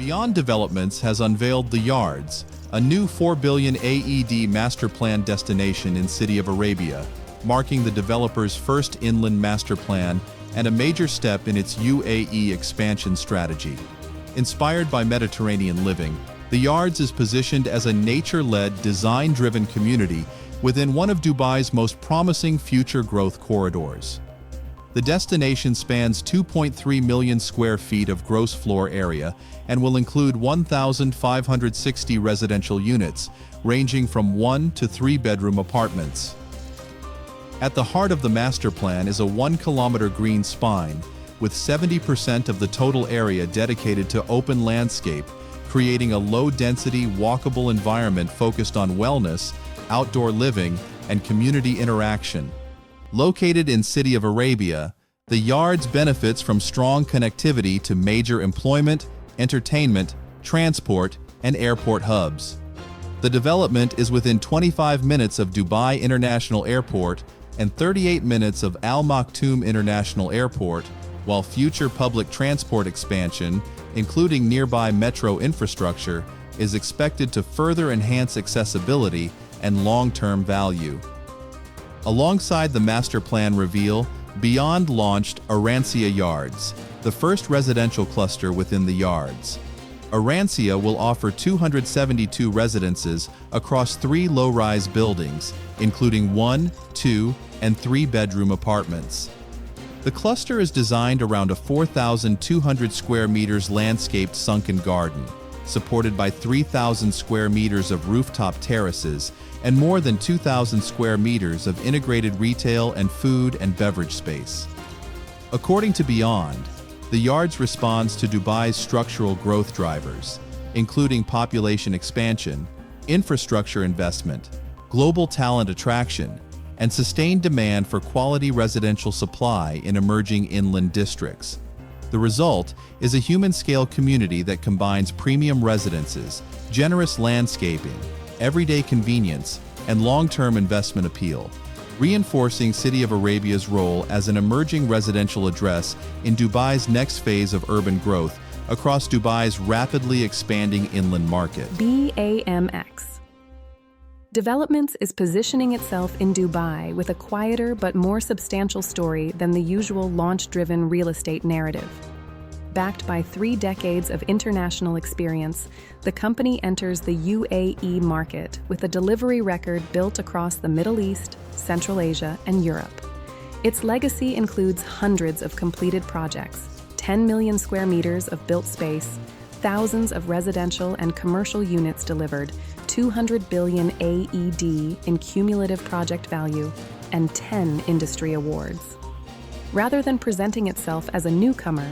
Beyond Developments has unveiled The Yards, a new 4 billion AED master plan destination in City of Arabia, marking the developer's first inland master plan and a major step in its UAE expansion strategy. Inspired by Mediterranean living, The Yards is positioned as a nature-led, design-driven community within one of Dubai's most promising future growth corridors. The destination spans 2.3 million square feet of gross floor area and will include 1,560 residential units, ranging from 1 to 3 bedroom apartments. At the heart of the master plan is a 1-kilometer green spine, with 70% of the total area dedicated to open landscape, creating a low-density, walkable environment focused on wellness, outdoor living, and community interaction. Located in City of Arabia, The Yards benefits from strong connectivity to major employment, entertainment, transport, and airport hubs. The development is within 25 minutes of Dubai International Airport and 38 minutes of Al Maktoum International Airport, while future public transport expansion, including nearby metro infrastructure, is expected to further enhance accessibility and long-term value. Alongside the master plan reveal, Beyond launched Aqariya Yards, the first residential cluster within the Yards. Aqariya will offer 272 residences across 3 low-rise buildings, including 1, 2, and 3-bedroom apartments. The cluster is designed around a 4,200 square meters landscaped sunken garden, supported by 3,000 square meters of rooftop terraces and more than 2,000 square meters of integrated retail and food and beverage space. According to Beyond, The Yards responds to Dubai's structural growth drivers, including population expansion, infrastructure investment, global talent attraction, and sustained demand for quality residential supply in emerging inland districts. The result is a human-scale community that combines premium residences, generous landscaping, everyday convenience, and long-term investment appeal, reinforcing City of Arabia's role as an emerging residential address in Dubai's next phase of urban growth across Dubai's rapidly expanding inland market. BAMX Developments is positioning itself in Dubai with a quieter but more substantial story than the usual launch-driven real estate narrative. Backed by 3 decades of international experience, the company enters the UAE market with a delivery record built across the Middle East, Central Asia, and Europe. Its legacy includes hundreds of completed projects, 10 million square meters of built space, thousands of residential and commercial units delivered, 200 billion AED in cumulative project value, and 10 industry awards. Rather than presenting itself as a newcomer,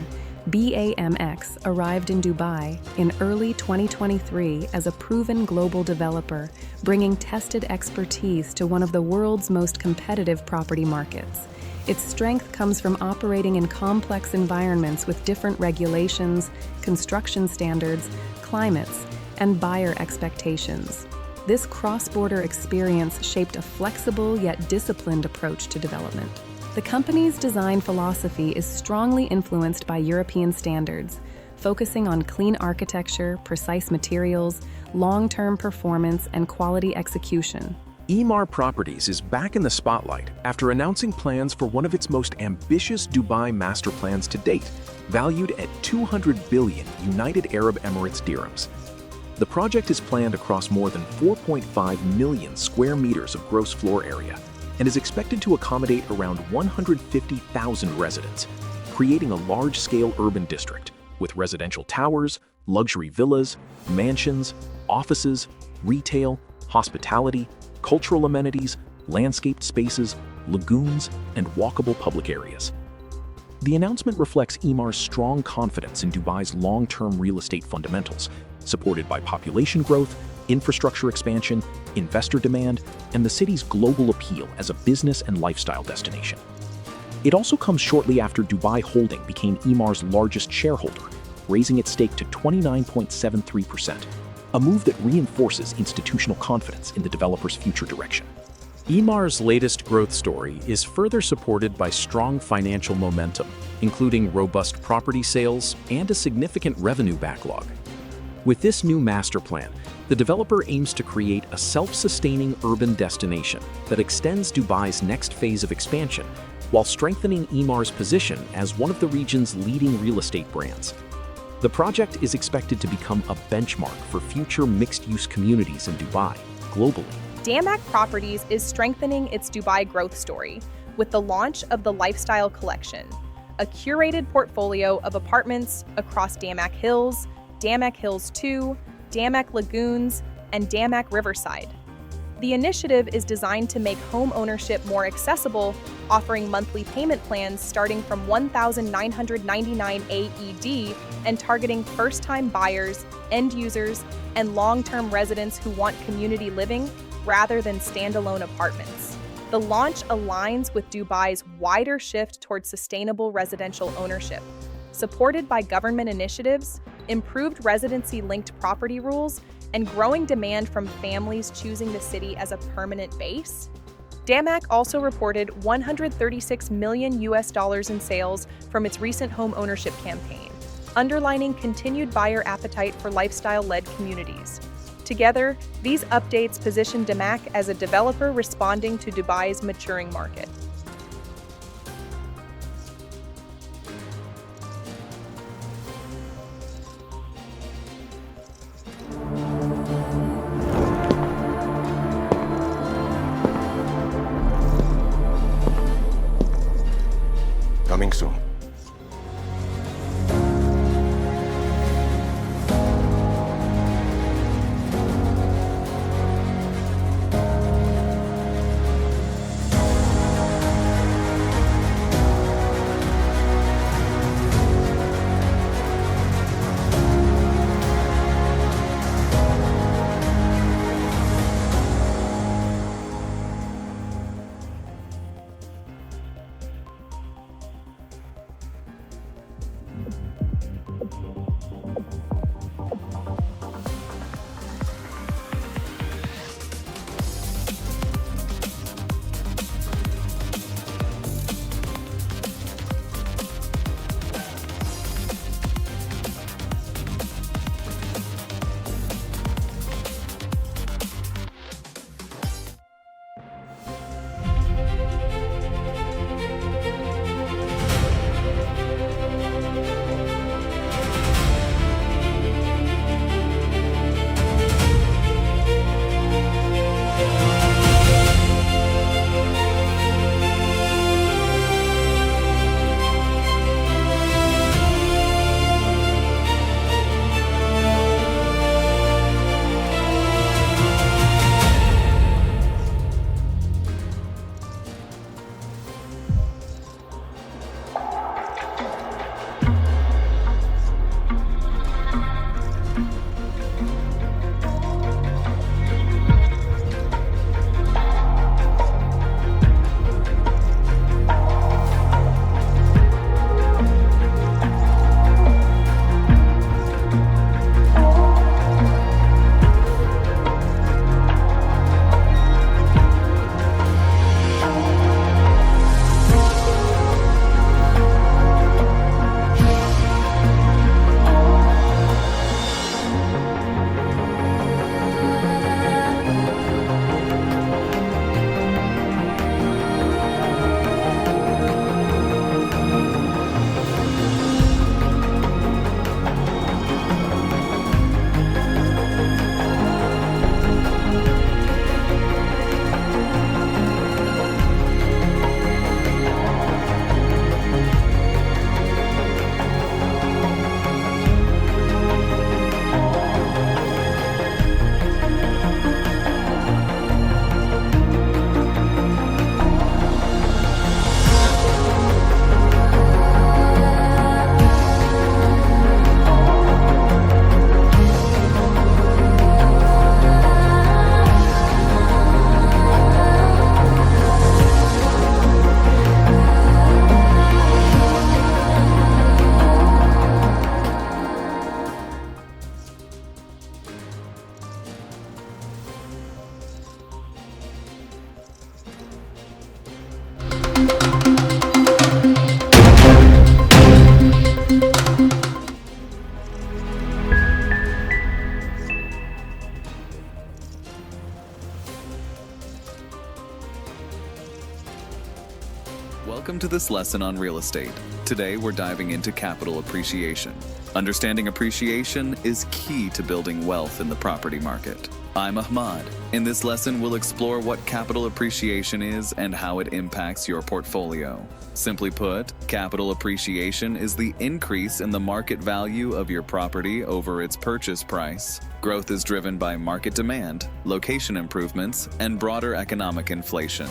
BAMX arrived in Dubai in early 2023 as a proven global developer, bringing tested expertise to one of the world's most competitive property markets. Its strength comes from operating in complex environments with different regulations, construction standards, climates, and buyer expectations. This cross-border experience shaped a flexible yet disciplined approach to development. The company's design philosophy is strongly influenced by European standards, focusing on clean architecture, precise materials, long-term performance, and quality execution. Emaar Properties is back in the spotlight after announcing plans for one of its most ambitious Dubai master plans to date, valued at 200 billion United Arab Emirates dirhams. The project is planned across more than 4.5 million square meters of gross floor area and is expected to accommodate around 150,000 residents, creating a large-scale urban district with residential towers, luxury villas, mansions, offices, retail, hospitality, cultural amenities, landscaped spaces, lagoons, and walkable public areas. The announcement reflects Emar's strong confidence in Dubai's long-term real estate fundamentals, supported by population growth, infrastructure expansion, investor demand, and the city's global appeal as a business and lifestyle destination. It also comes shortly after Dubai Holding became Emar's largest shareholder, raising its stake to 29.73%, a move that reinforces institutional confidence in the developer's future direction. Emar's latest growth story is further supported by strong financial momentum, including robust property sales and a significant revenue backlog. With this new master plan, the developer aims to create a self-sustaining urban destination that extends Dubai's next phase of expansion while strengthening Emar's position as one of the region's leading real estate brands. The project is expected to become a benchmark for future mixed-use communities in Dubai, globally. DAMAC Properties is strengthening its Dubai growth story with the launch of the Lifestyle Collection, a curated portfolio of apartments across DAMAC Hills, DAMAC Hills 2, DAMAC Lagoons, and DAMAC Riverside. The initiative is designed to make home ownership more accessible, offering monthly payment plans starting from 1,999 AED and targeting first-time buyers, end users, and long-term residents who want community living rather than standalone apartments. The launch aligns with Dubai's wider shift towards sustainable residential ownership, supported by government initiatives, improved residency-linked property rules, and growing demand from families choosing the city as a permanent base. DAMAC also reported $136 million in sales from its recent home ownership campaign, underlining continued buyer appetite for lifestyle-led communities. Together, these updates position DAMAC as a developer responding to Dubai's maturing market. Coming soon. Welcome to this lesson on real estate. Today we're diving into capital appreciation. Understanding appreciation is key to building wealth in the property market. I'm Ahmad. In this lesson, we'll explore what capital appreciation is and how it impacts your portfolio. Simply put, capital appreciation is the increase in the market value of your property over its purchase price. Growth is driven by market demand, location improvements, and broader economic inflation.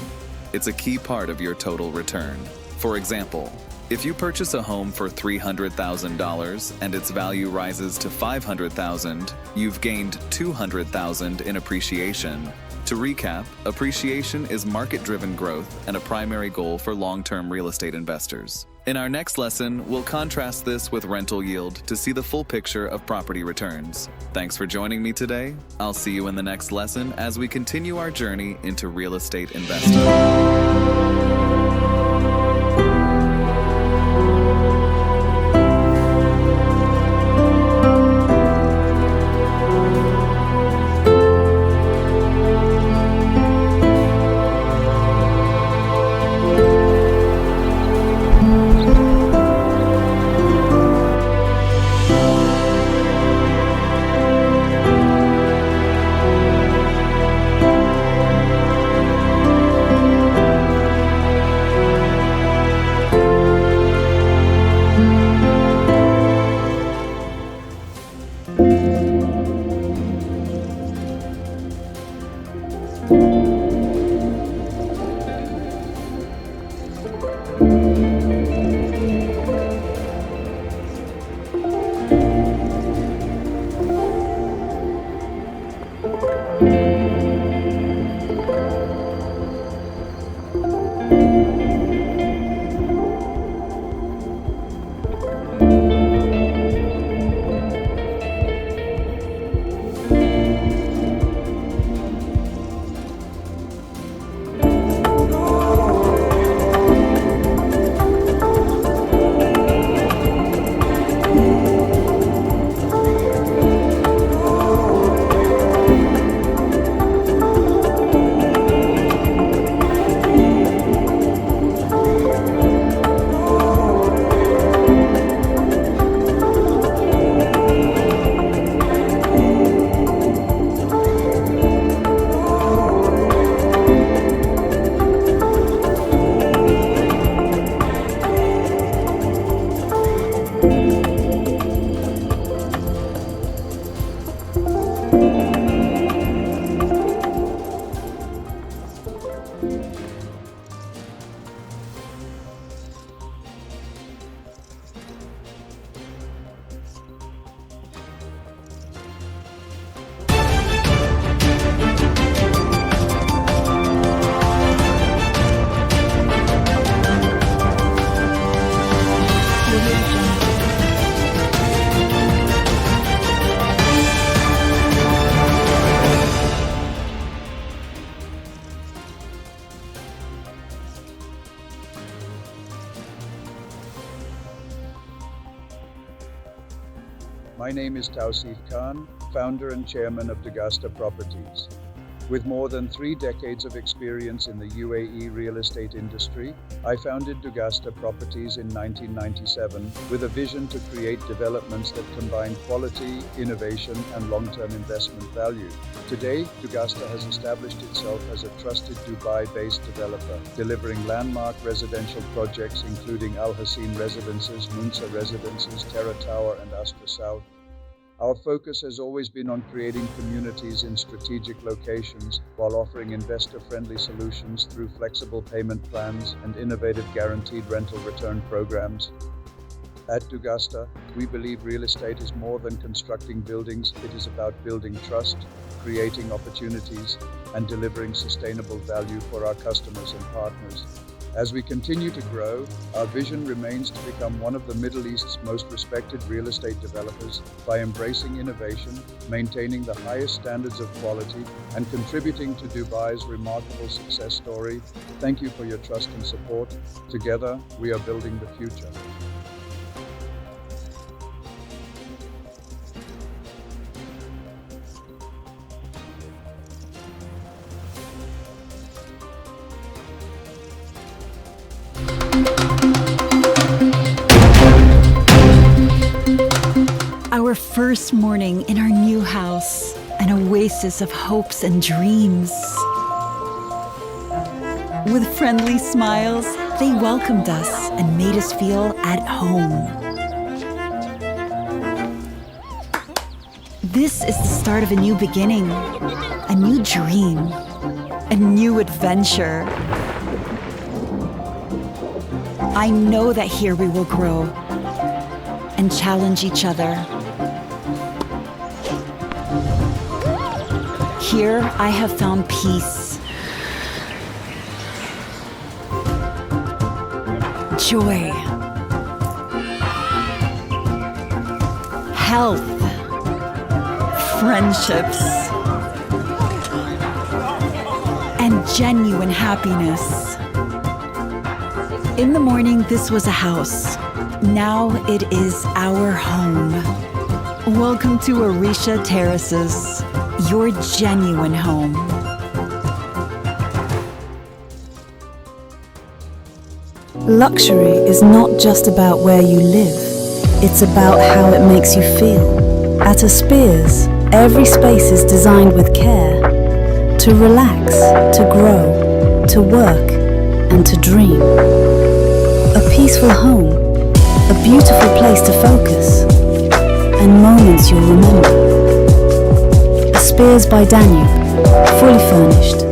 It's a key part of your total return. For example, if you purchase a home for $300,000 and its value rises to $500,000, you've gained $200,000 in appreciation. To recap, appreciation is market-driven growth and a primary goal for long-term real estate investors. In our next lesson, we'll contrast this with rental yield to see the full picture of property returns. Thanks for joining me today. I'll see you in the next lesson as we continue our journey into real estate investing. My name is Tausif Khan, founder and chairman of Dugasta Properties. With more than 3 decades of experience in the UAE real estate industry, I founded Dugasta Properties in 1997 with a vision to create developments that combine quality, innovation, and long-term investment value. Today, Dugasta has established itself as a trusted Dubai-based developer, delivering landmark residential projects including Al Hassin Residences, Munsa Residences, Terra Tower, and Astra South. Our focus has always been on creating communities in strategic locations while offering investor-friendly solutions through flexible payment plans and innovative guaranteed rental return programs. At Dugasta, we believe real estate is more than constructing buildings. It is about building trust, creating opportunities, and delivering sustainable value for our customers and partners. As we continue to grow, our vision remains to become one of the Middle East's most respected real estate developers by embracing innovation, maintaining the highest standards of quality, and contributing to Dubai's remarkable success story. Thank you for your trust and support. Together, we are building the future. Our first morning in our new house, an oasis of hopes and dreams. With friendly smiles, they welcomed us and made us feel at home. This is the start of a new beginning, a new dream, a new adventure. I know that here we will grow and challenge each other. Here I have found peace, joy, health, friendships, and genuine happiness. In the morning, this was a house. Now it is our home. Welcome to Aqariya Terraces, your genuine home. Luxury is not just about where you live, it's about how it makes you feel. At Spears, every space is designed with care to relax, to grow, to work, and to dream. A peaceful home, a beautiful place to focus, and moments you'll remember. Spears by Danube, fully furnished.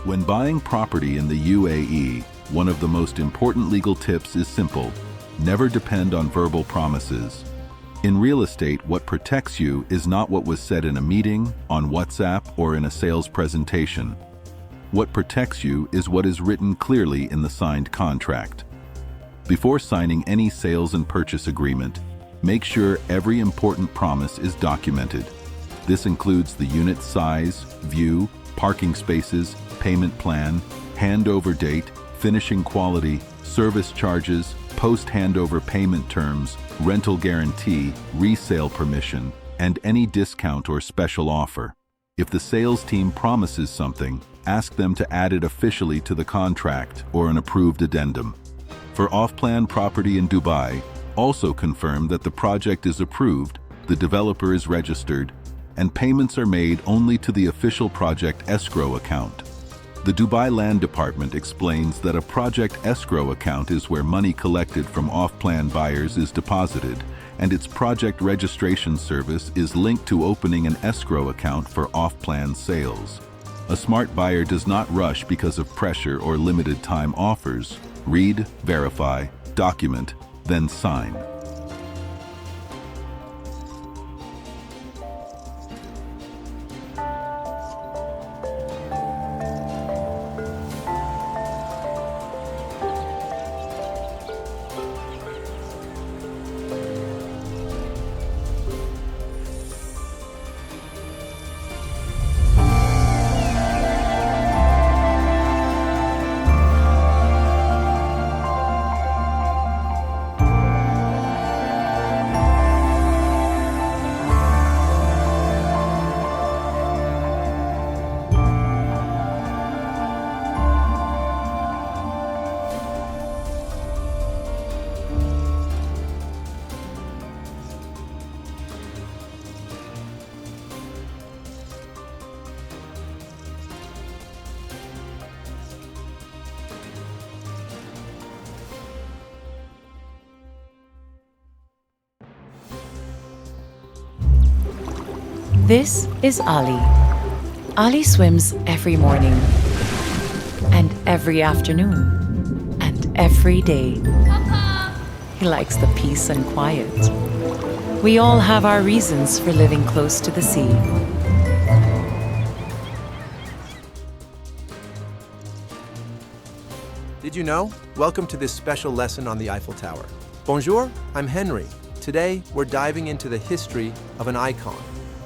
When buying property in the UAE, one of the most important legal tips is simple: never depend on verbal promises. In real estate, what protects you is not what was said in a meeting, on WhatsApp, or in a sales presentation. What protects you is what is written clearly in the signed contract. Before signing any sales and purchase agreement, make sure every important promise is documented. This includes the unit size, view, parking spaces, payment plan, handover date, finishing quality, service charges, post-handover payment terms, rental guarantee, resale permission, and any discount or special offer. If the sales team promises something, ask them to add it officially to the contract or an approved addendum. For off-plan property in Dubai, also confirm that the project is approved, the developer is registered, and payments are made only to the official project escrow account. The Dubai Land Department explains that a project escrow account is where money collected from off-plan buyers is deposited, and its project registration service is linked to opening an escrow account for off-plan sales. A smart buyer does not rush because of pressure or limited time offers. Read, verify, document, then sign. This is Ali. Ali swims every morning, and every afternoon, and every day. He likes the peace and quiet. We all have our reasons for living close to the sea. Did you know? Welcome to this special lesson on the Eiffel Tower. Bonjour, I'm Henry. Today, we're diving into the history of an icon.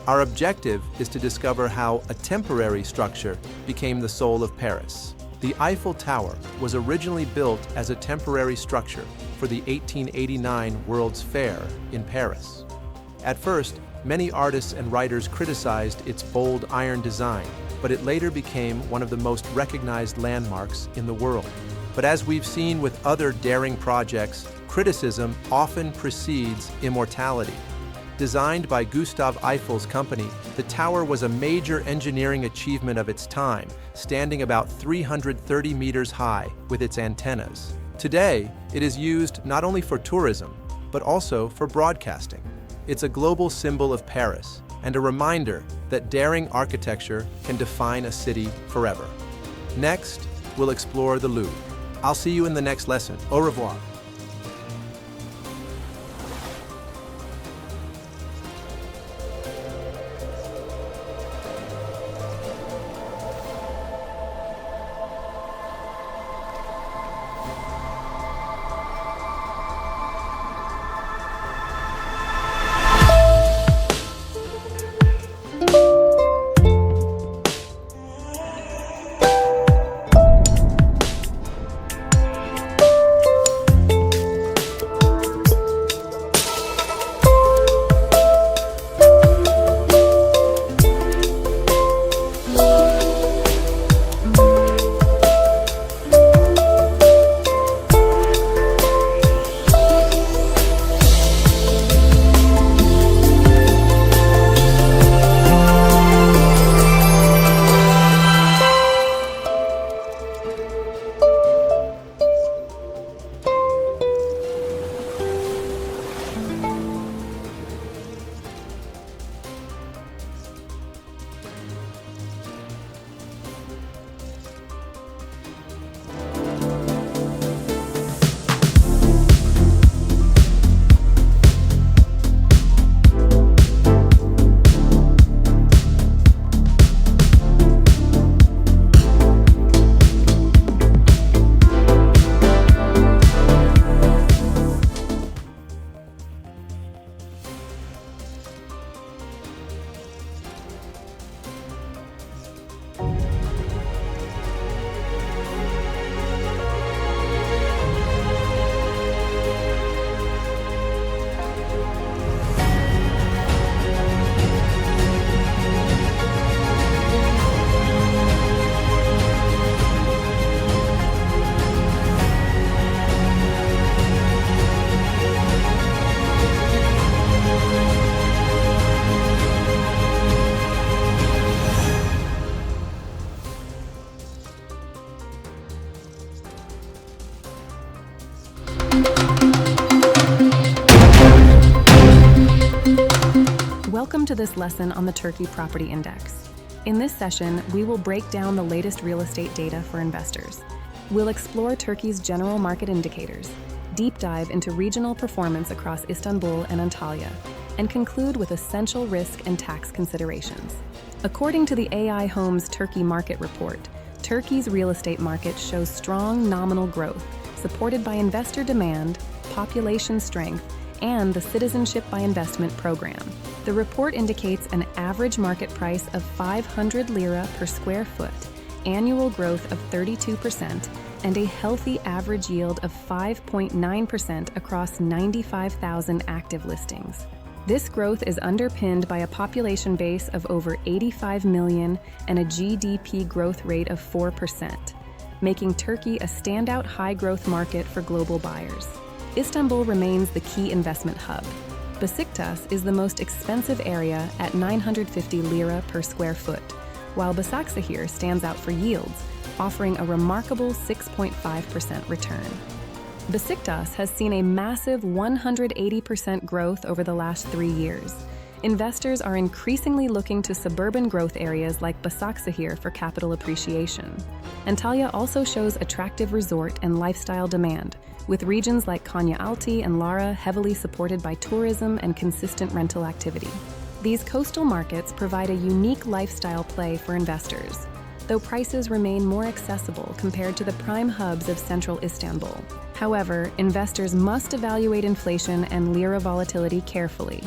Our objective is to discover how a temporary structure became the soul of Paris. The Eiffel Tower was originally built as a temporary structure for the 1889 World's Fair in Paris. At first, many artists and writers criticized its bold iron design, but it later became one of the most recognized landmarks in the world. But as we've seen with other daring projects, criticism often precedes immortality. Designed by Gustave Eiffel's company, the tower was a major engineering achievement of its time, standing about 330 meters high with its antennas. Today, it is used not only for tourism, but also for broadcasting. It's a global symbol of Paris and a reminder that daring architecture can define a city forever. Next, we'll explore the Louvre. I'll see you in the next lesson. Au revoir. Welcome to this lesson on the Turkey Property Index. In this session, we will break down the latest real estate data for investors. We'll explore Turkey's general market indicators, deep dive into regional performance across Istanbul and Antalya, and conclude with essential risk and tax considerations. According to the AI Homes Turkey Market Report, Turkey's real estate market shows strong nominal growth, supported by investor demand, population strength, and the Citizenship by Investment program. The report indicates an average market price of 500 lira per square foot, annual growth of 32%, and a healthy average yield of 5.9% across 95,000 active listings. This growth is underpinned by a population base of over 85 million and a GDP growth rate of 4%, making Turkey a standout high-growth market for global buyers. Istanbul remains the key investment hub. Besiktas is the most expensive area at 950 lira per square foot, while Başakşehir stands out for yields, offering a remarkable 6.5% return. Besiktas has seen a massive 180% growth over the last 3 years. Investors are increasingly looking to suburban growth areas like Başakşehir for capital appreciation. Antalya also shows attractive resort and lifestyle demand, with regions like Konyaaltı and Lara heavily supported by tourism and consistent rental activity. These coastal markets provide a unique lifestyle play for investors. though prices remain more accessible compared to the prime hubs of central Istanbul. However, investors must evaluate inflation and lira volatility carefully.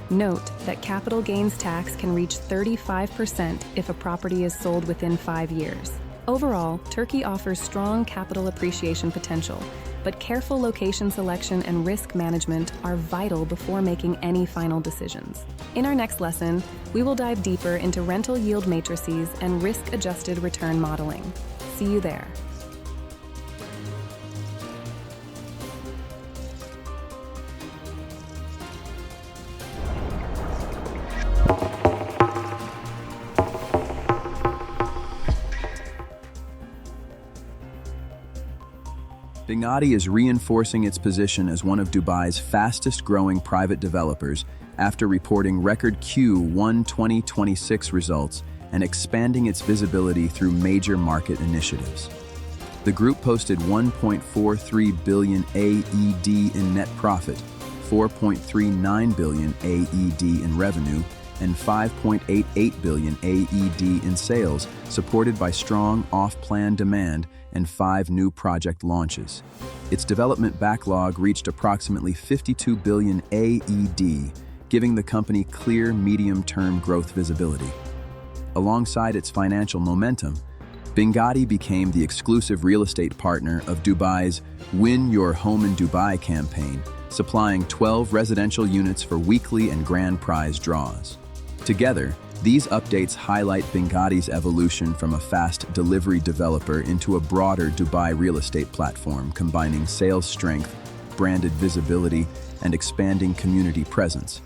Note that capital gains tax can reach 35% if a property is sold within 5 years. Overall, Turkey offers strong capital appreciation potential, but careful location selection and risk management are vital before making any final decisions. In our next lesson, we will dive deeper into rental yield matrices and risk-adjusted return modeling. See you there. Bingati is reinforcing its position as one of Dubai's fastest-growing private developers after reporting record Q1 2026 results and expanding its visibility through major market initiatives. The group posted 1.43 billion AED in net profit, 4.39 billion AED in revenue, and 5.88 billion AED in sales, supported by strong off-plan demand and 5 new project launches. Its development backlog reached approximately 52 billion AED, giving the company clear medium-term growth visibility. Alongside its financial momentum, Bingati became the exclusive real estate partner of Dubai's Win Your Home in Dubai campaign, supplying 12 residential units for weekly and grand prize draws. Together, these updates highlight Bingati's evolution from a fast delivery developer into a broader Dubai real estate platform, combining sales strength, branded visibility, and expanding community presence.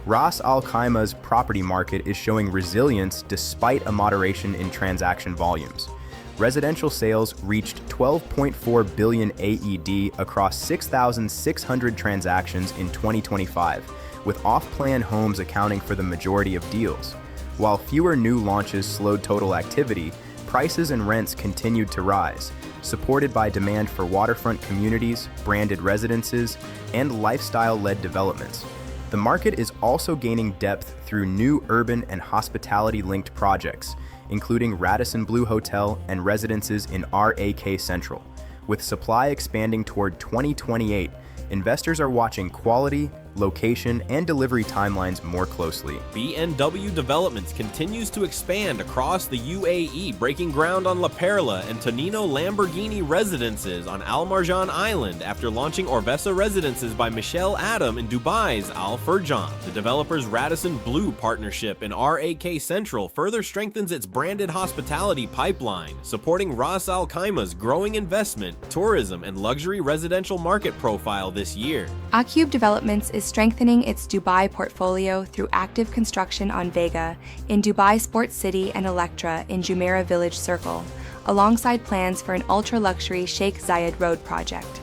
Ras Al Khaimah's property market is showing resilience despite a moderation in transaction volumes. Residential sales reached 12.4 billion AED across 6,600 transactions in 2025, with off-plan homes accounting for the majority of deals. While fewer new launches slowed total activity, prices and rents continued to rise, supported by demand for waterfront communities, branded residences, and lifestyle-led developments. The market is also gaining depth through new urban and hospitality-linked projects, including Radisson Blu Hotel and residences in RAK Central. With supply expanding toward 2028, investors are watching quality, location, and delivery timelines more closely. B&W Developments continues to expand across the UAE, breaking ground on La Perla and Tonino Lamborghini residences on Al Marjan Island after launching Orvesa Residences by Michelle Adam in Dubai's Al Furjan. The developer's Radisson Blu partnership in RAK Central further strengthens its branded hospitality pipeline, supporting Ras Al Khaimah's growing investment, tourism, and luxury residential market profile this year. Aqariya Developments is strengthening its Dubai portfolio through active construction on Vega in Dubai Sports City and Electra in Jumeirah Village Circle, alongside plans for an ultra-luxury Sheikh Zayed Road project.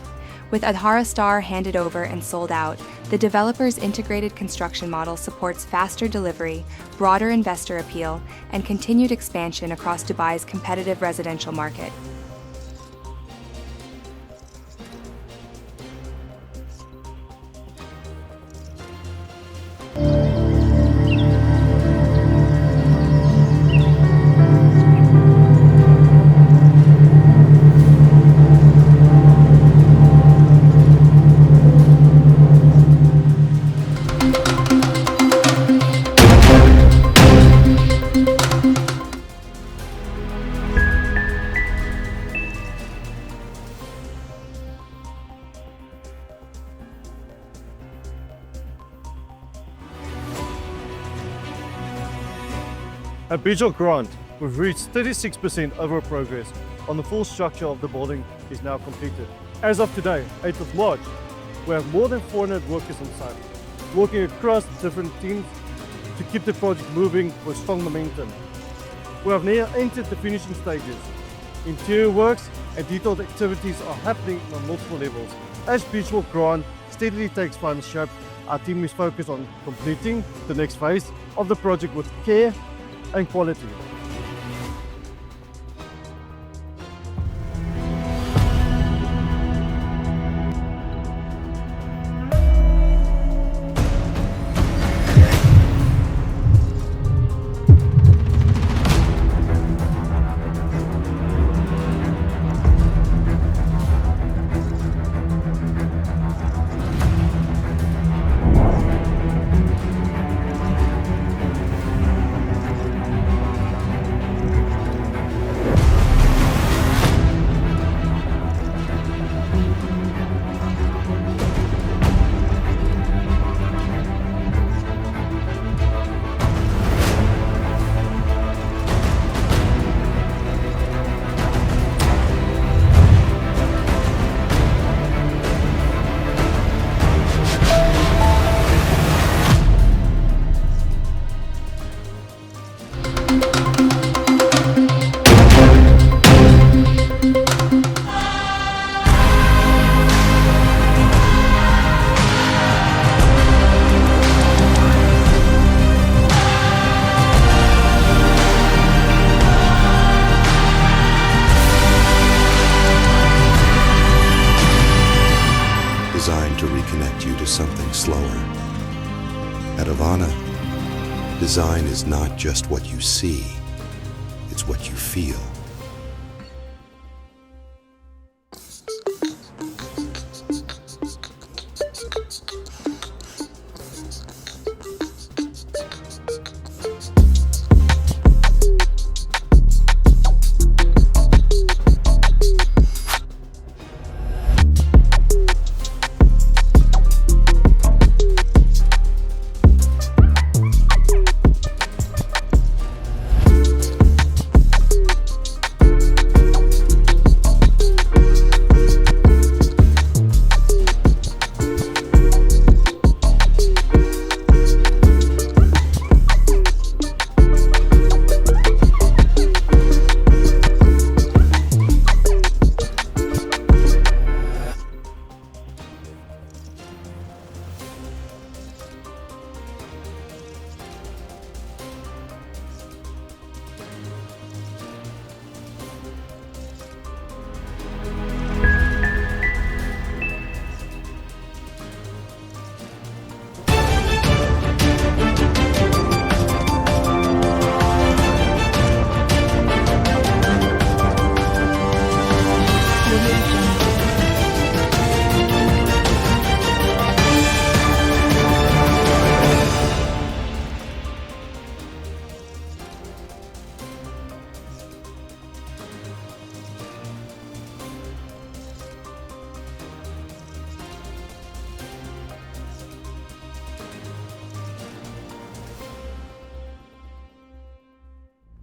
With Adhara Star handed over and sold out, the developer's integrated construction model supports faster delivery, broader investor appeal, and continued expansion across Dubai's competitive residential market. At Bijal Grant, we've reached 36% overall progress on the full structure of the building is now completed. As of today, 8th of March, we have more than 400 workers on site, working across different teams to keep the project moving with strong momentum. We have now entered the finishing stages. Interior works and detailed activities are happening on multiple levels. As Bijal Grant steadily takes final shape, our team is focused on completing the next phase of the project with care and quality. you to something slower. At Havana, design is not just what you see, it's what you feel.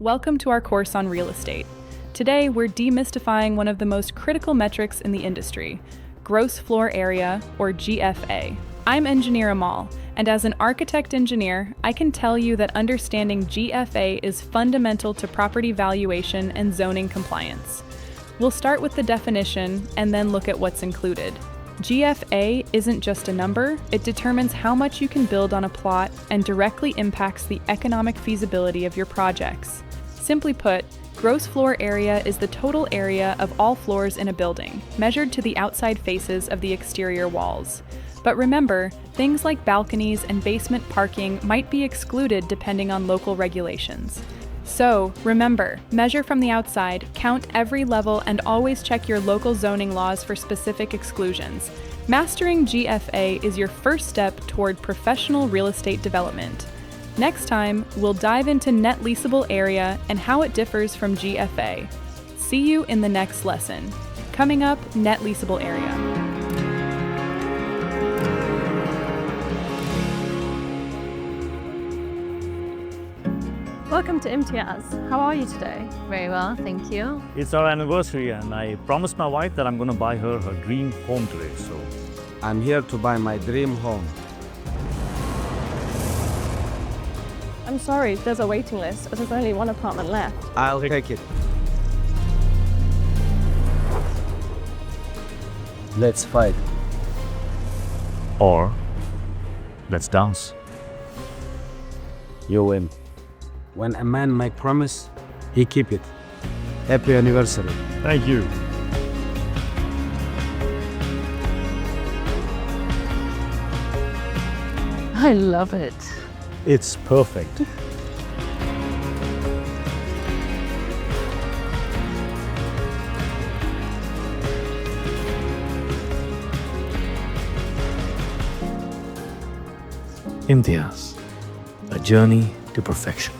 Welcome to our course on real estate. Today, we're demystifying one of the most critical metrics in the industry, gross floor area, or GFA. I'm Engineer Amal, and as an architect engineer, I can tell you that understanding GFA is fundamental to property valuation and zoning compliance. We'll start with the definition and then look at what's included. GFA isn't just a number, it determines how much you can build on a plot and directly impacts the economic feasibility of your projects. Simply put, gross floor area is the total area of all floors in a building, measured to the outside faces of the exterior walls. But remember, things like balconies and basement parking might be excluded depending on local regulations. So, remember, measure from the outside, count every level, and always check your local zoning laws for specific exclusions. Mastering GFA is your first step toward professional real estate development. Next time, we'll dive into net leasable area and how it differs from GFA. See you in the next lesson. Coming up, net leasable area. Welcome to Imtiaz. How are you today? Very well, thank you. It's our anniversary and I promised my wife that I'm going to buy her dream home today, so... I'm here to buy my dream home. I'm sorry, there's a waiting list, as there's only one apartment left. I'll take it. Let's fight. Or, let's dance. You win. When a man make promise, he keep it. Happy anniversary. Thank you. I love it. It's perfect. Imtiaz, a journey to perfection.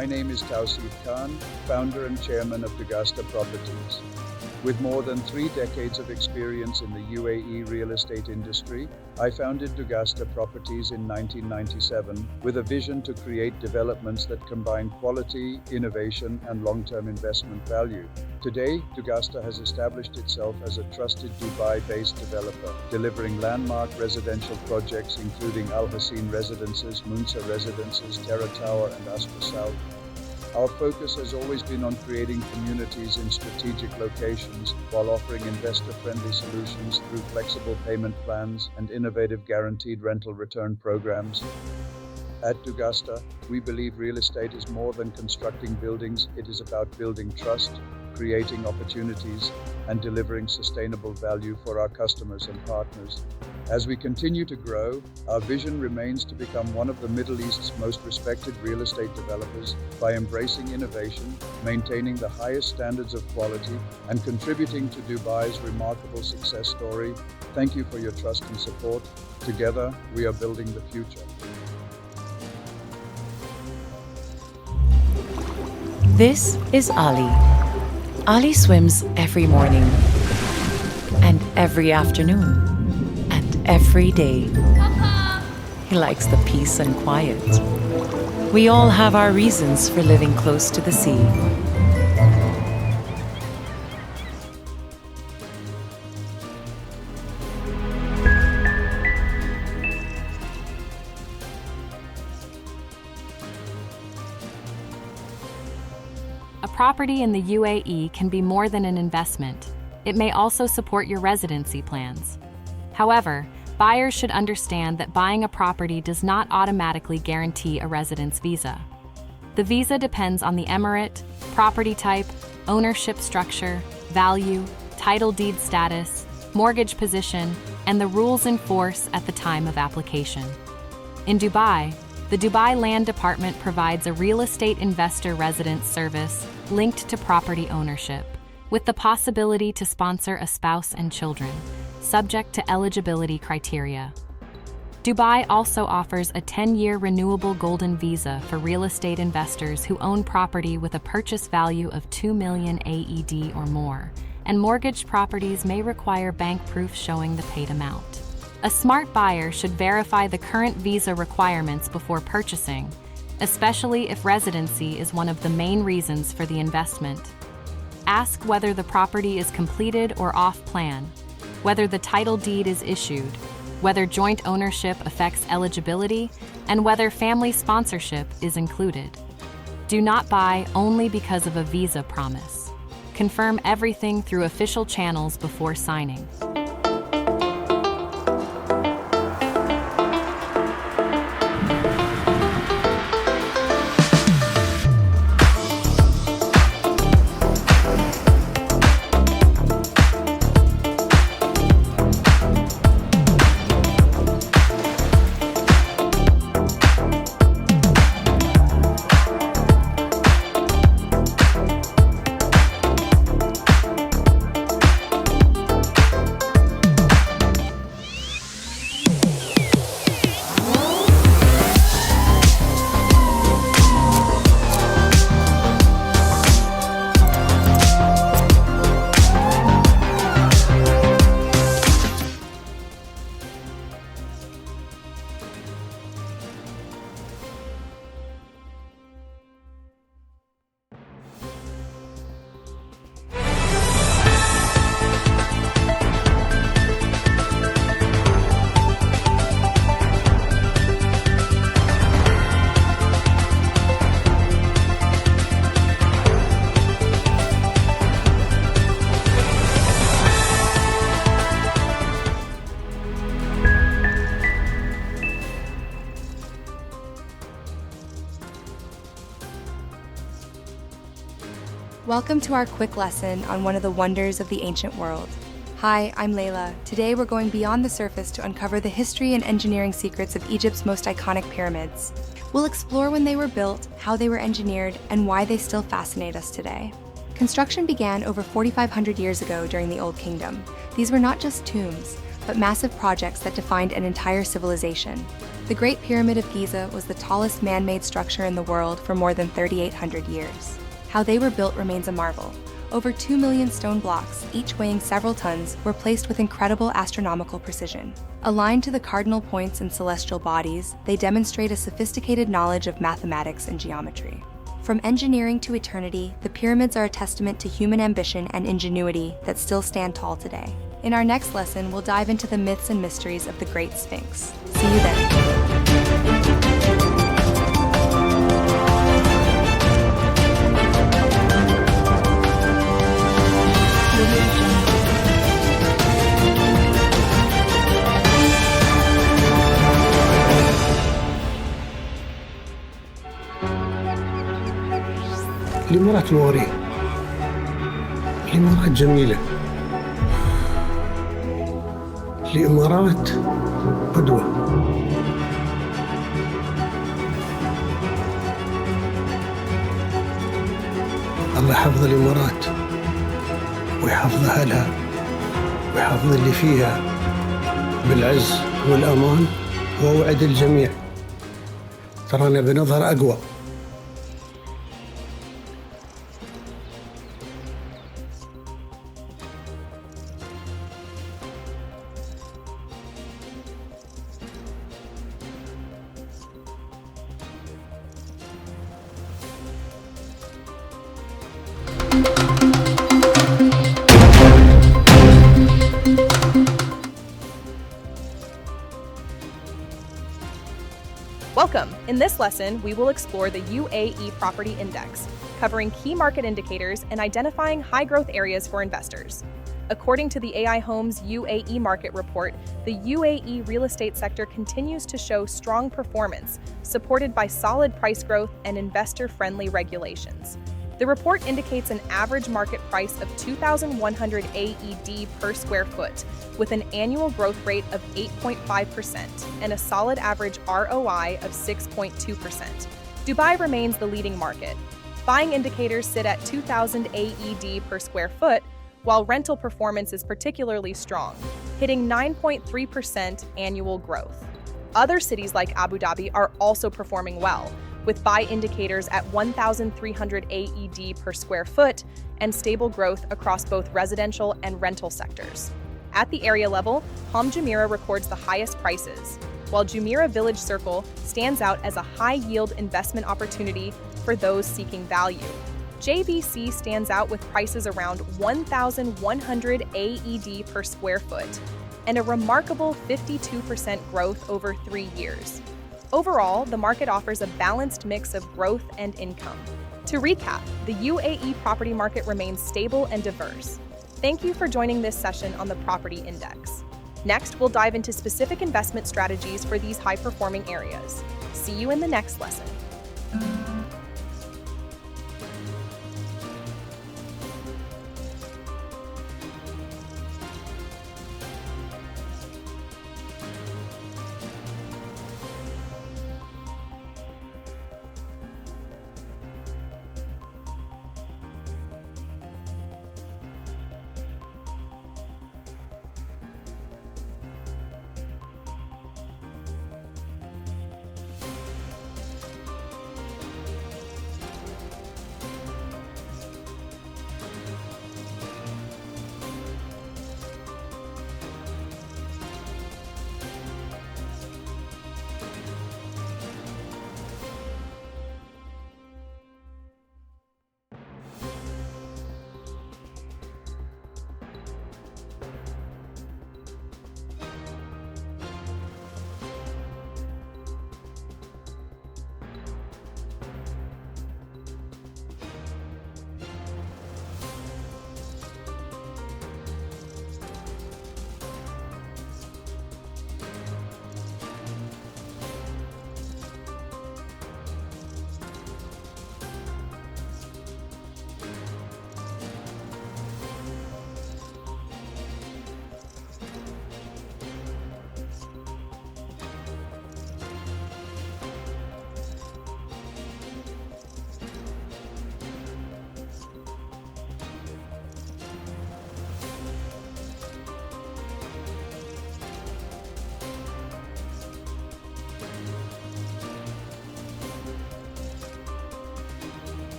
My name is Tausif Khan, founder and chairman of Dagasta Properties. With more than 3 decades of experience in the UAE real estate industry, I founded Dugasta Properties in 1997 with a vision to create developments that combine quality, innovation, and long-term investment value. Today, Dugasta has established itself as a trusted Dubai-based developer, delivering landmark residential projects including Al Hassin Residences, Munsa Residences, Terra Tower, and Astra South. Our focus has always been on creating communities in strategic locations while offering investor-friendly solutions through flexible payment plans and innovative guaranteed rental return programs. At Dugasta, we believe real estate is more than constructing buildings. It is about building trust, creating opportunities, and delivering sustainable value for our customers and partners. As we continue to grow, our vision remains to become one of the Middle East's most respected real estate developers by embracing innovation, maintaining the highest standards of quality, and contributing to Dubai's remarkable success story. Thank you for your trust and support. Together, we are building the future. This is Ali. Ali swims every morning, and every afternoon, and every day. He likes the peace and quiet. We all have our reasons for living close to the sea. A property in the UAE can be more than an investment. It may also support your residency plans. However, buyers should understand that buying a property does not automatically guarantee a residence visa. The visa depends on the emirate, property type, ownership structure, value, title deed status, mortgage position, and the rules in force at the time of application. In Dubai, the Dubai Land Department provides a real estate investor residence service linked to property ownership, with the possibility to sponsor a spouse and children, subject to eligibility criteria. Dubai also offers a 10-year renewable golden visa for real estate investors who own property with a purchase value of 2 million AED or more, and mortgaged properties may require bank proof showing the paid amount. A smart buyer should verify the current visa requirements before purchasing, especially if residency is one of the main reasons for the investment. Ask whether the property is completed or off-plan, whether the title deed is issued, whether joint ownership affects eligibility, and whether family sponsorship is included. Do not buy only because of a visa promise. Confirm everything through official channels before signing. Welcome to our quick lesson on one of the wonders of the ancient world. Hi, I'm Layla. Today we're going beyond the surface to uncover the history and engineering secrets of Egypt's most iconic pyramids. We'll explore when they were built, how they were engineered, and why they still fascinate us today. Construction began over 4,500 years ago during the Old Kingdom. These were not just tombs, but massive projects that defined an entire civilization. The Great Pyramid of Giza was the tallest man-made structure in the world for more than 3,800 years. How they were built remains a marvel. Over 2 million stone blocks, each weighing several tons, were placed with incredible astronomical precision. Aligned to the cardinal points in celestial bodies, they demonstrate a sophisticated knowledge of mathematics and geometry. From engineering to eternity, the pyramids are a testament to human ambition and ingenuity that still stand tall today. In our next lesson, we'll dive into the myths and mysteries of the Great Sphinx. See you then. الإمارات مغرية، الإمارات جميلة، الإمارات قدوة. الله يحفظ الإمارات ويحفظ أهلها ويحفظ اللي فيها بالعز والأمان، وأوعد الجميع ترانا بنظهر أقوى. Welcome! In this lesson, we will explore the UAE Property Index, covering key market indicators and identifying high-growth areas for investors. According to the AI Homes UAE Market Report, the UAE real estate sector continues to show strong performance, supported by solid price growth and investor-friendly regulations. The report indicates an average market price of 2,100 AED per square foot, with an annual growth rate of 8.5% and a solid average ROI of 6.2%. Dubai remains the leading market. Buying indicators sit at 2,000 AED per square foot, while rental performance is particularly strong, hitting 9.3% annual growth. Other cities like Abu Dhabi are also performing well, with buy indicators at 1,300 AED per square foot and stable growth across both residential and rental sectors. At the area level, Ham Jumeirah records the highest prices, while Jumeirah Village Circle stands out as a high-yield investment opportunity for those seeking value. JBC stands out with prices around 1,100 AED per square foot and a remarkable 52% growth over 3 years. Overall, the market offers a balanced mix of growth and income. To recap, the UAE property market remains stable and diverse. Thank you for joining this session on the Property Index. Next, we'll dive into specific investment strategies for these high-performing areas. See you in the next lesson.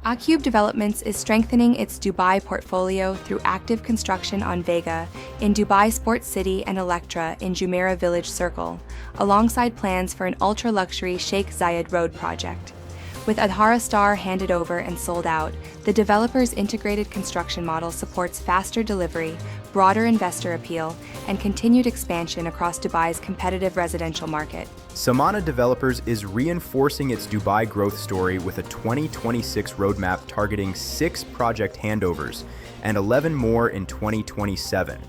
Aqariya Developments is strengthening its Dubai portfolio through active construction on Vega in Dubai Sports City and Electra in Jumeirah Village Circle, alongside plans for an ultra-luxury Sheikh Zayed Road project. With Adhara Star handed over and sold out, the developer's integrated construction model supports faster delivery, broader investor appeal, and continued expansion across Dubai's competitive residential market. Samana Developers is reinforcing its Dubai growth story with a 2026 roadmap targeting 6 project handovers and 11 more in 2027,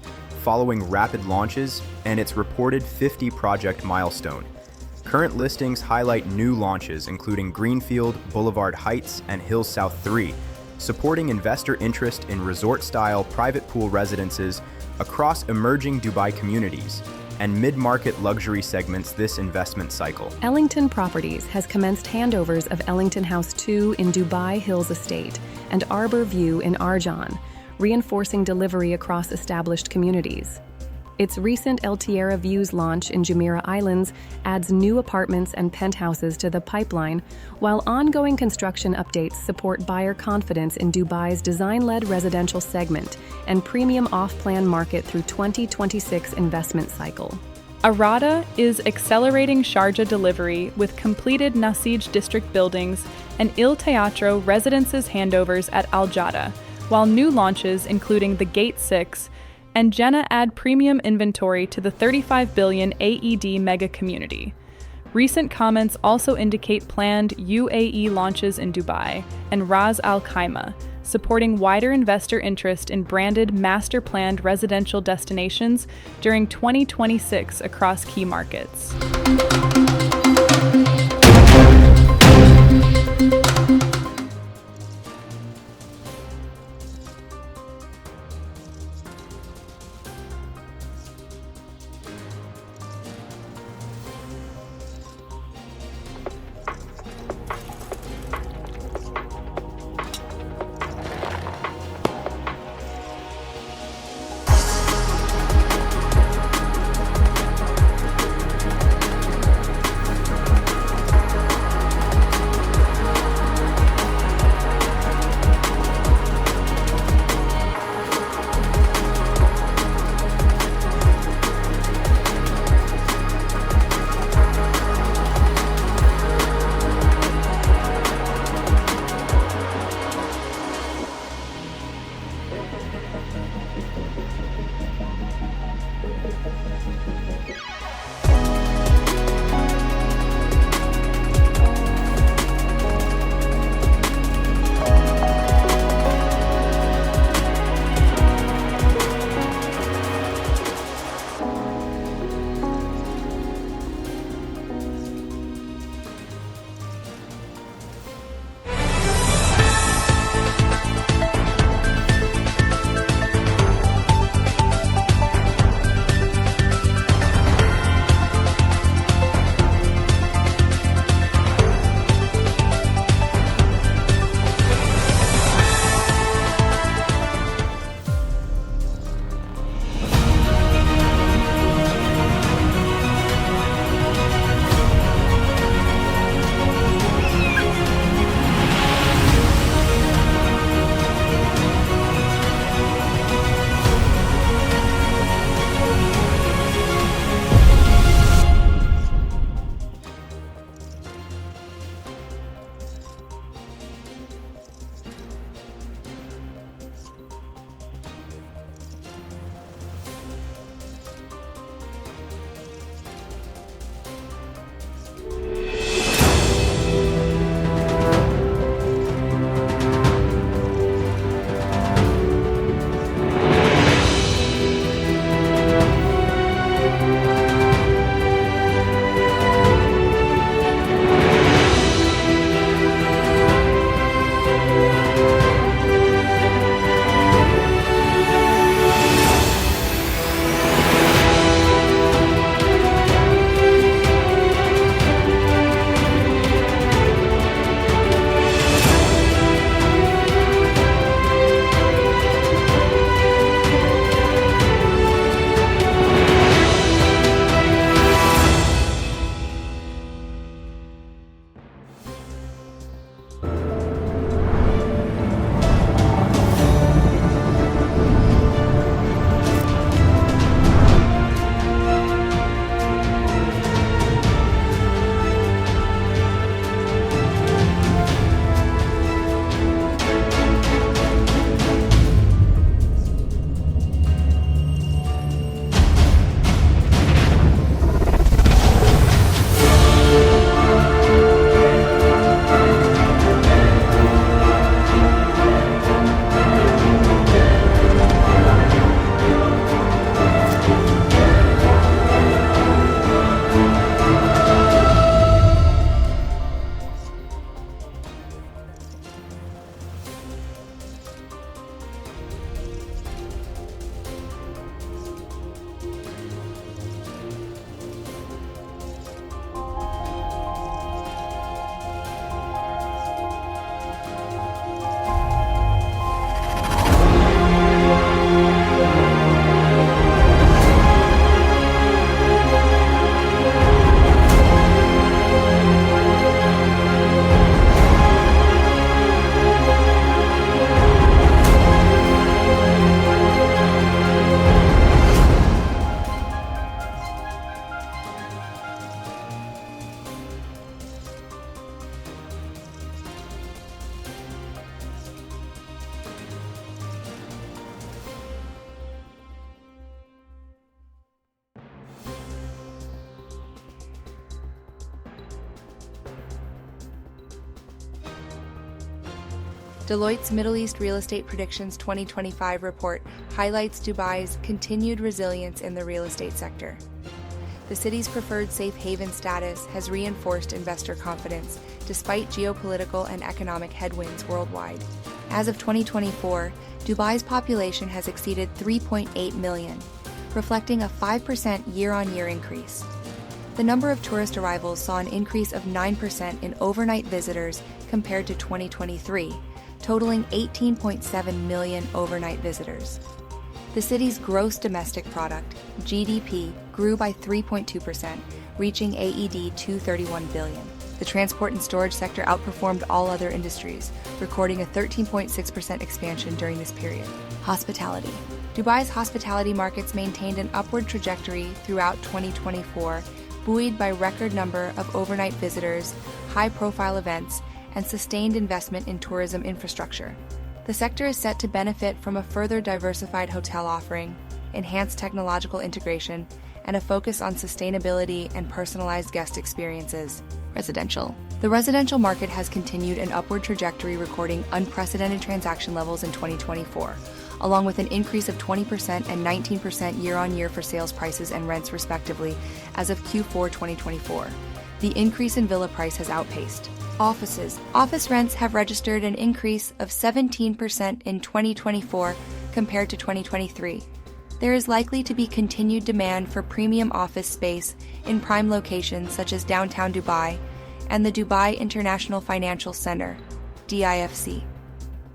following rapid launches and its reported 50 project milestone. Current listings highlight new launches including Greenfield, Boulevard Heights, and Hills South 3, supporting investor interest in resort-style private pool residences across emerging Dubai communities and mid-market luxury segments this investment cycle. Ellington Properties has commenced handovers of Ellington House 2 in Dubai Hills Estate and Arbor View in Arjan, reinforcing delivery across established communities. Its recent El Tierra Views launch in Jumeirah Islands adds new apartments and penthouses to the pipeline, while ongoing construction updates support buyer confidence in Dubai's design-led residential segment and premium off-plan market through 2026 investment cycle. Arada is accelerating Sharjah delivery with completed Nasij district buildings and Il Teatro residences handovers at Al Jada, while new launches including the Gate 6 and Jannah add premium inventory to the 35 billion AED mega community. Recent comments also indicate planned UAE launches in Dubai and Ras Al Khaimah, supporting wider investor interest in branded master-planned residential destinations during 2026 across key markets. Deloitte's Middle East Real Estate Predictions 2025 report highlights Dubai's continued resilience in the real estate sector. The city's preferred safe haven status has reinforced investor confidence despite geopolitical and economic headwinds worldwide. As of 2024, Dubai's population has exceeded 3.8 million, reflecting a 5% year-on-year increase. The number of tourist arrivals saw an increase of 9% in overnight visitors compared to 2023, totaling 18.7 million overnight visitors. The city's gross domestic product, GDP, grew by 3.2%, reaching AED 231 billion. The transport and storage sector outperformed all other industries, recording a 13.6% expansion during this period. Hospitality. Dubai's hospitality markets maintained an upward trajectory throughout 2024, buoyed by record number of overnight visitors, high-profile events, and sustained investment in tourism infrastructure. The sector is set to benefit from a further diversified hotel offering, enhanced technological integration, and a focus on sustainability and personalized guest experiences. Residential. The residential market has continued an upward trajectory, recording unprecedented transaction levels in 2024, along with an increase of 20% and 19% year-on-year for sales prices and rents respectively as of Q4 2024. The increase in villa price has outpaced. Offices. Office rents have registered an increase of 17% in 2024 compared to 2023. There is likely to be continued demand for premium office space in prime locations such as downtown Dubai and the Dubai International Financial Center, DIFC.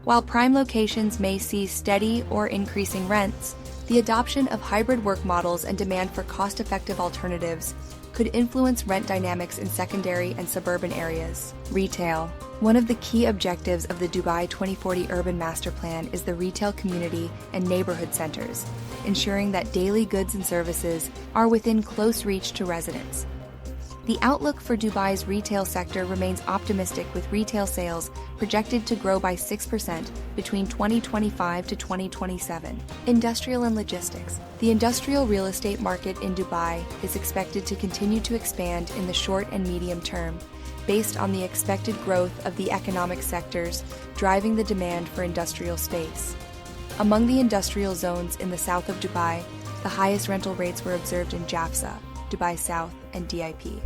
While prime locations may see steady or increasing rents, the adoption of hybrid work models and demand for cost-effective alternatives could influence rent dynamics in secondary and suburban areas. Retail. One of the key objectives of the Dubai 2040 Urban Master Plan is the retail community and neighborhood centers, ensuring that daily goods and services are within close reach to residents. The outlook for Dubai's retail sector remains optimistic, with retail sales projected to grow by 6% between 2025 to 2027. Industrial and logistics. The industrial real estate market in Dubai is expected to continue to expand in the short and medium term, based on the expected growth of the economic sectors driving the demand for industrial space. Among the industrial zones in the south of Dubai, the highest rental rates were observed in Jafsa, Dubai South, and DIP.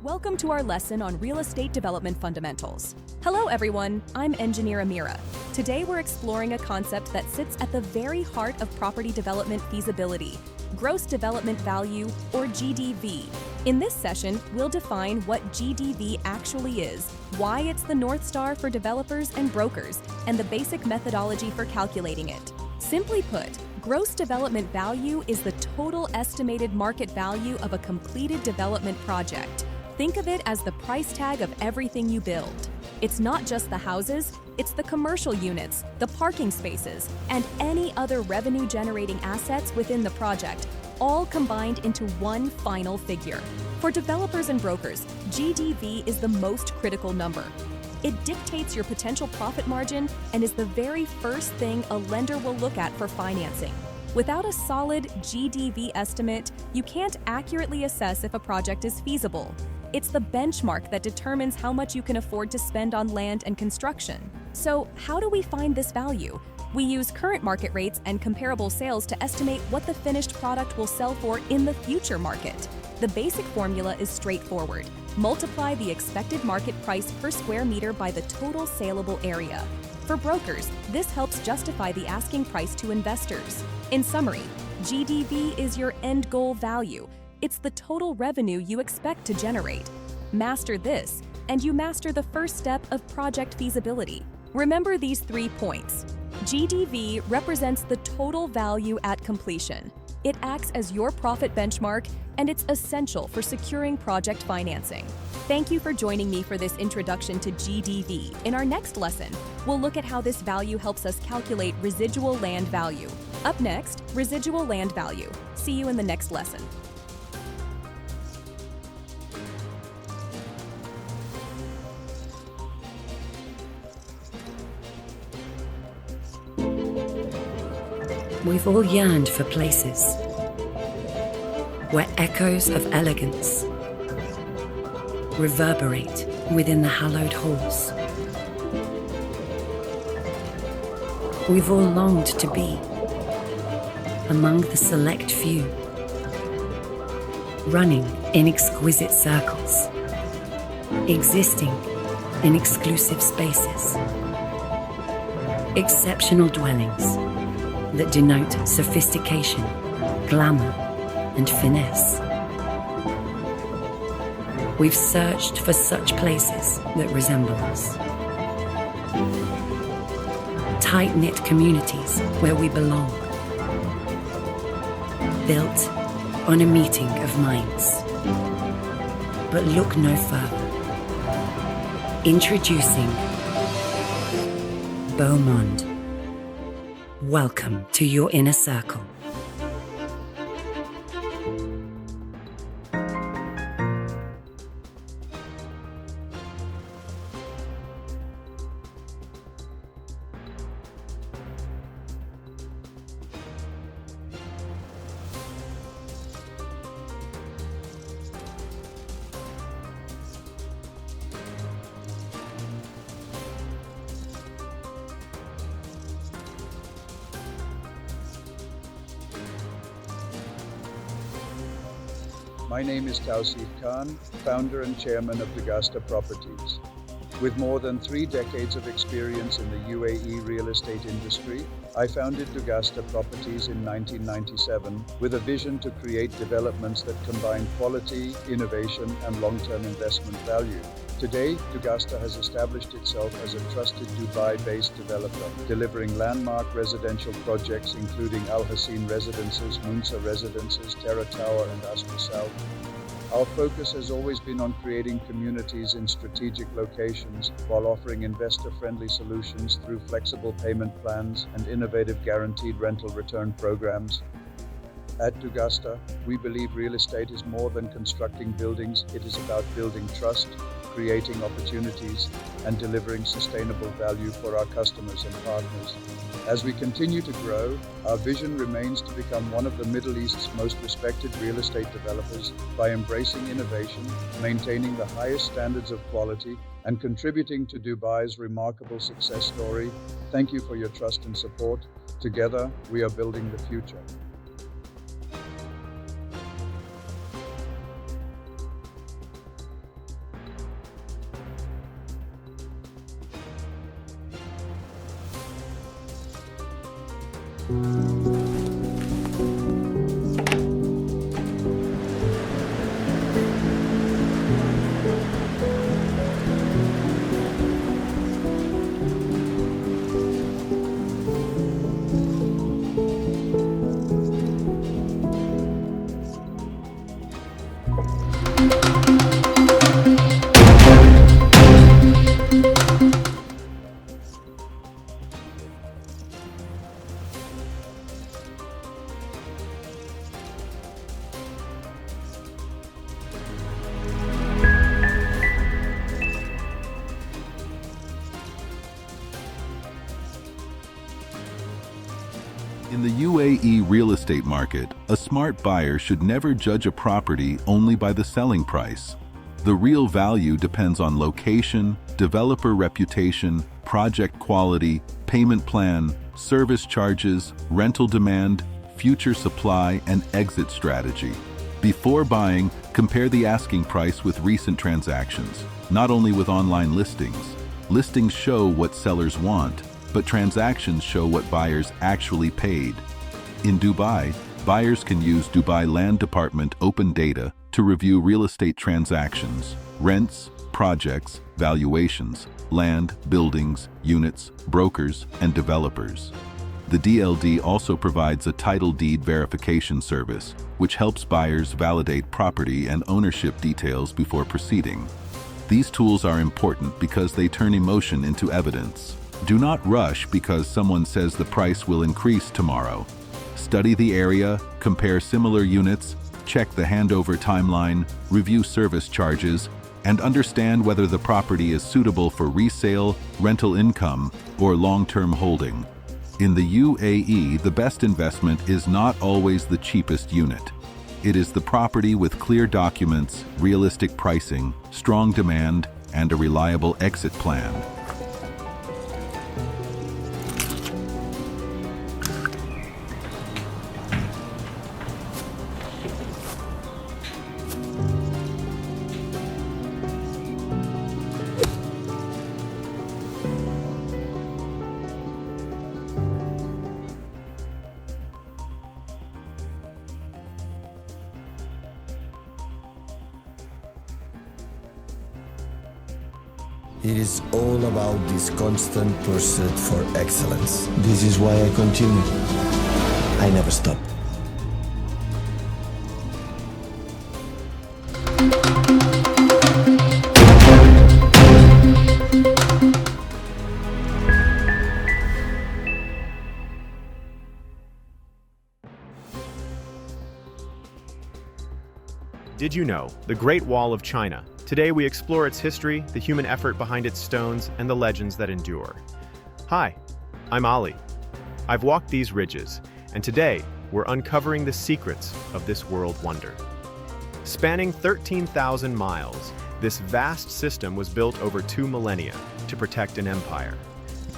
Welcome to our lesson on real estate development fundamentals. Hello everyone, I'm engineer Amira. Today we're exploring a concept that sits at the very heart of property development feasibility, gross development value, or GDV. In this session, we'll define what GDV actually is, why it's the North Star for developers and brokers, and the basic methodology for calculating it. Simply put, gross development value is the total estimated market value of a completed development project. Think of it as the price tag of everything you build. It's not just the houses, it's the commercial units, the parking spaces, and any other revenue-generating assets within the project, all combined into one final figure. For developers and brokers, GDV is the most critical number. It dictates your potential profit margin and is the very first thing a lender will look at for financing. Without a solid GDV estimate, you can't accurately assess if a project is feasible. It's the benchmark that determines how much you can afford to spend on land and construction. So, how do we find this value? We use current market rates and comparable sales to estimate what the finished product will sell for in the future market. The basic formula is straightforward. Multiply the expected market price per square meter by the total saleable area. For brokers, this helps justify the asking price to investors. In summary, GDV is your end goal value. It's the total revenue you expect to generate. Master this, and you master the first step of project feasibility. Remember these 3 points. GDV represents the total value at completion. It acts as your profit benchmark, and it's essential for securing project financing. Thank you for joining me for this introduction to GDV. In our next lesson, we'll look at how this value helps us calculate residual land value. Up next, residual land value. See you in the next lesson. We've all yearned for places where echoes of elegance reverberate within the hallowed halls. We've all longed to be among the select few, running in exquisite circles, existing in exclusive spaces, exceptional dwellings that denote sophistication, glamour, and finesse. We've searched for such places that resemble us. Tight-knit communities where we belong. Built on a meeting of minds. But look no further. Introducing Beaumont. Welcome to your inner circle. My name is Tausif Khan, founder and chairman of Dugasta Properties. With more than 3 decades of experience in the UAE real estate industry, I founded Dugasta Properties in 1997 with a vision to create developments that combine quality, innovation, and long-term investment value. Today, Dugasta has established itself as a trusted Dubai-based developer, delivering landmark residential projects including Al Hassin Residences, Munsa Residences, Terra Tower, and Astra South. Our focus has always been on creating communities in strategic locations while offering investor-friendly solutions through flexible payment plans and innovative guaranteed rental return programs. At Dugasta, we believe real estate is more than constructing buildings. It is about building trust, creating opportunities, and delivering sustainable value for our customers and partners. As we continue to grow, our vision remains to become one of the Middle East's most respected real estate developers by embracing innovation, maintaining the highest standards of quality, and contributing to Dubai's remarkable success story. Thank you for your trust and support. Together, we are building the future. In the UAE real estate market, a smart buyer should never judge a property only by the selling price. The real value depends on location, developer reputation, project quality, payment plan, service charges, rental demand, future supply, and exit strategy. Before buying, compare the asking price with recent transactions, not only with online listings. Listings show what sellers want, but transactions show what buyers actually paid. In Dubai, buyers can use Dubai Land Department open data to review real estate transactions, rents, projects, valuations, land, buildings, units, brokers, and developers. The DLD also provides a title deed verification service, which helps buyers validate property and ownership details before proceeding. These tools are important because they turn emotion into evidence. Do not rush because someone says the price will increase tomorrow. Study the area, compare similar units, check the handover timeline, review service charges, and understand whether the property is suitable for resale, rental income, or long-term holding. In the UAE, the best investment is not always the cheapest unit. It is the property with clear documents, realistic pricing, strong demand, and a reliable exit plan. It is all about this constant pursuit for excellence. This is why I continue. I never stop. Did you know the Great Wall of China? Today we explore its history, the human effort behind its stones, and the legends that endure. Hi, I'm Ali. I've walked these ridges, and today we're uncovering the secrets of this world wonder. Spanning 13,000 miles, this vast system was built over 2 millennia to protect an empire.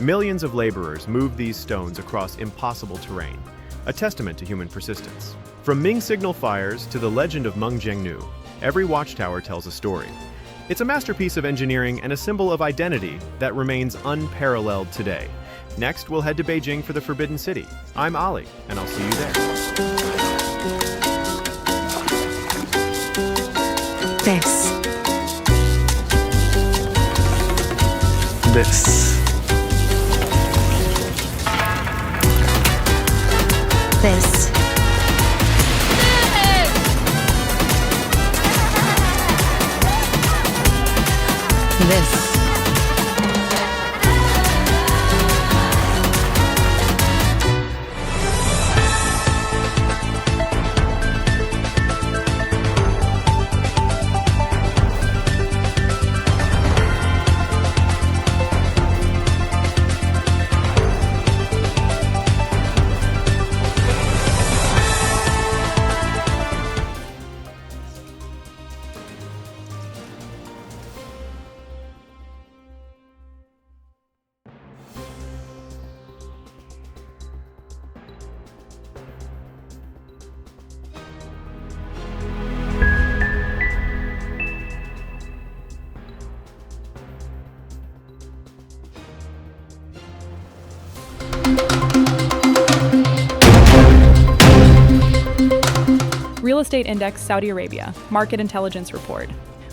Millions of laborers moved these stones across impossible terrain, a testament to human persistence. From Ming signal fires to the legend of Meng Jiangnu, every watchtower tells a story. It's a masterpiece of engineering and a symbol of identity that remains unparalleled today. Next, we'll head to Beijing for the Forbidden City. I'm Ali, and I'll see you there. This. This. This. This. Estate Index Saudi Arabia Market Intelligence Report.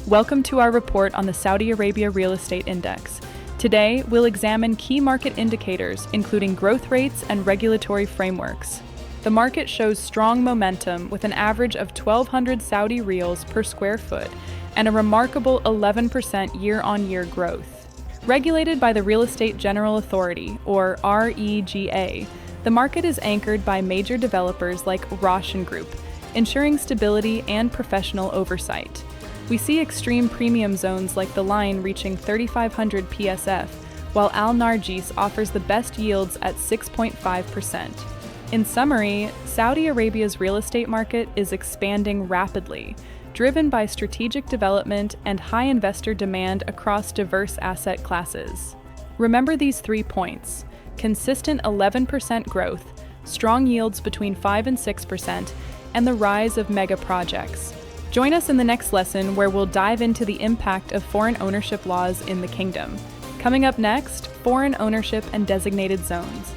Welcome to our report on the Saudi Arabia Real Estate Index. Today, we'll examine key market indicators, including growth rates and regulatory frameworks. The market shows strong momentum with an average of 1,200 Saudi riyals per square foot and a remarkable 11% year-on-year growth. Regulated by the Real Estate General Authority, or REGA, the market is anchored by major developers like Roshan Group, ensuring stability and professional oversight. We see extreme premium zones like the Line reaching 3,500 PSF, while Al Narjis offers the best yields at 6.5%. In summary, Saudi Arabia's real estate market is expanding rapidly, driven by strategic development and high investor demand across diverse asset classes. Remember these 3 points: consistent 11% growth, strong yields between 5 and 6%, and the rise of mega projects. Join us in the next lesson where we'll dive into the impact of foreign ownership laws in the kingdom. Coming up next, foreign ownership and designated zones.